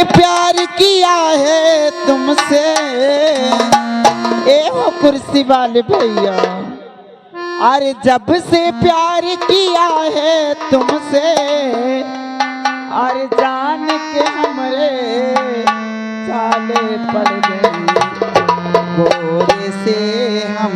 प्यार किया है तुमसे, ए हो कुर्सी वाले भैया। अरे जब से प्यार किया है तुमसे, अरे जान के हमरे चाले पड़ गई, गोरे से हम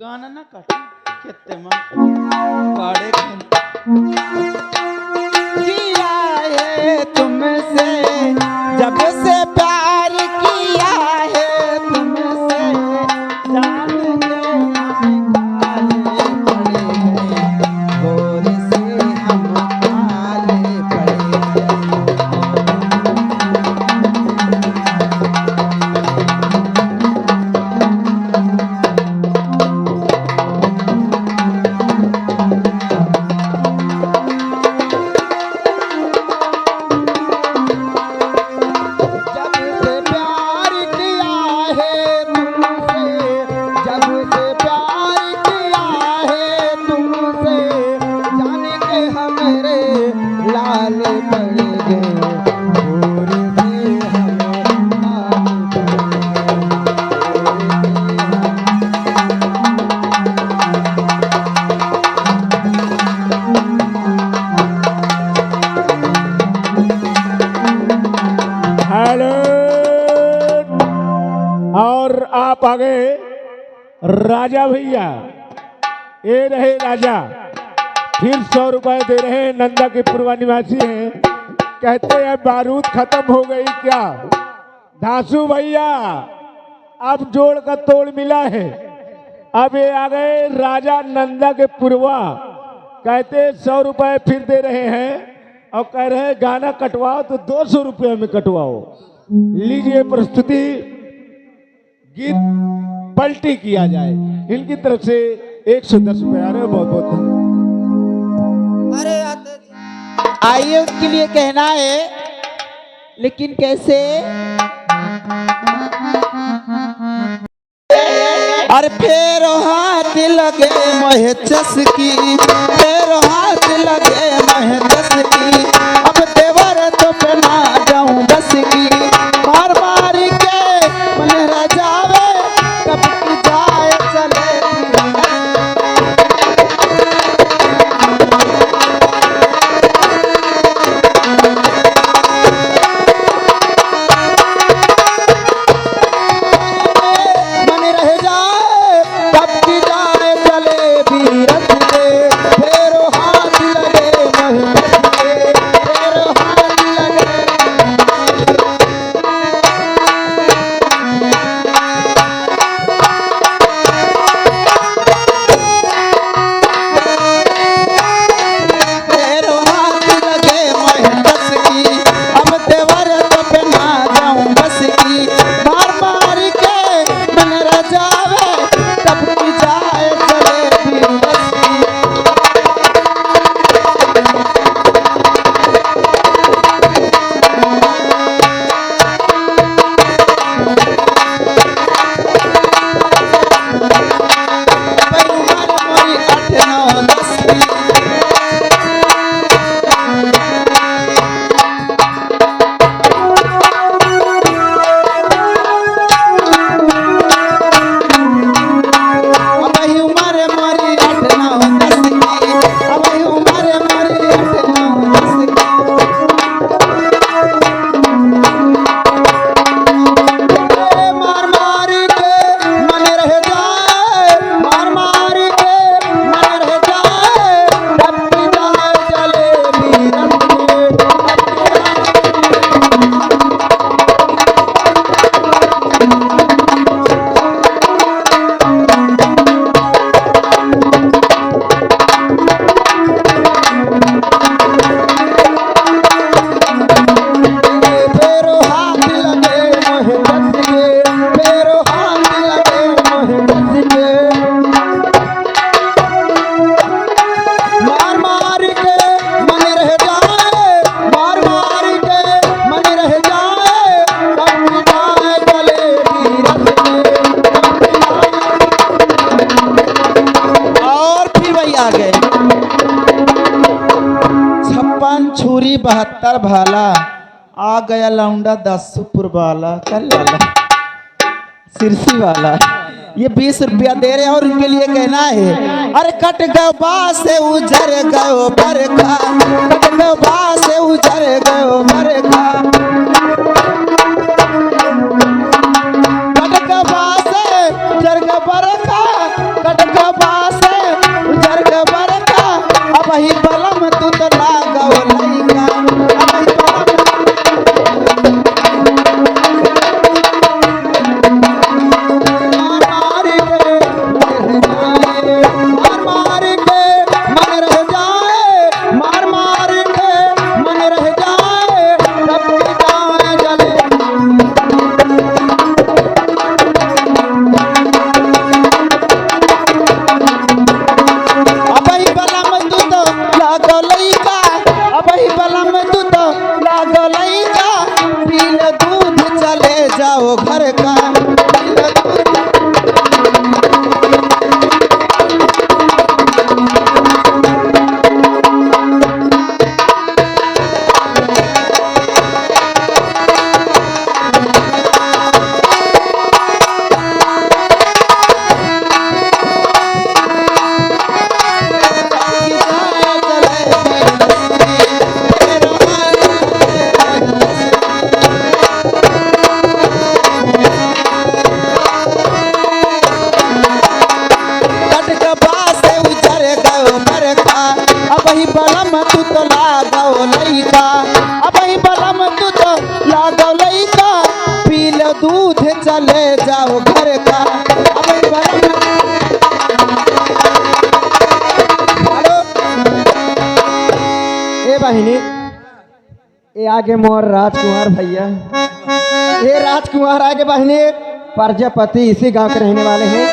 गाना ना काट खेते में काड़े किया है तुमसे, जब से प्यार किया है तुमसे, जान के काले पड़े गए, गोरे से हम काले पड़े और आप आगे राजा भैया, ये रहे राजा, फिर 100 रुपए दे रहे हैं। नंदा के पूर्वा निवासी हैं, कहते हैं बारूद खत्म हो गई क्या? धासु भैया अब जोड़ का तोड़ मिला है। अब ये आ गए राजा नंदा के पूर्वा, कहते 100 रुपए फिर दे रहे हैं और कह रहे हैं गाना कटवाओ तो 200 रुपये में कटवाओ। लीजिए प्रस्तुति, गीत पलटी किया जाए। इनकी तरफ से 110 रुपये आ रहे हैं, बहुत बहुत। अरे आइए उसके लिए कहना है, लेकिन कैसे? अरे फेर हाथ लगे मोहे चसकी, फेर हाथ लगे मोहे चसकी, अब देवर तो बना जाऊं बस की, मार मार के मन रजावे कब की जाए चले। फेरो हाथ लगे 55 छुरी 72 भाला, आ गया लौंडा 10 वाला, कल वाला, सिरसी वाला। ये 20 रुपया दे रहे हैं और उनके लिए कहना है, अरे कट गयो बास से उजर गयो बरखा, कट गयो बास से उजर गयो बरखा, कट गयो बास से उजर गयो बरखा, कट गयो बास से उजर गयो बरखा, अब ही बलम तू तो लागो लइका, अब ही बलम जाओ घर का बलम तू तो लागो लइका, अब ही बलम तू तो लागो लइका, पी लो दूध चले जाओ घर का, अब ही बलम। हेलो ए बहिनी, ये आगे मोर राजकुमार भैया, ये राजकुमार आगे बहिनी प्रजापति इसी गांव के रहने वाले हैं।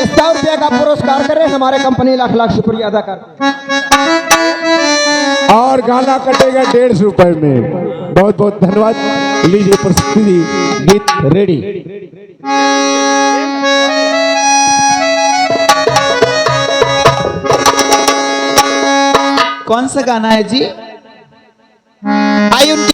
100 रुपये का पुरस्कार करें, हमारे कंपनी लाख लाख शुक्रिया अदा करते हैं। और गाना कटेगा 150 रुपए में। बहुत बहुत धन्यवाद। लीजिए प्रस्तुति गीत रेडी। कौन सा गाना है जी? आई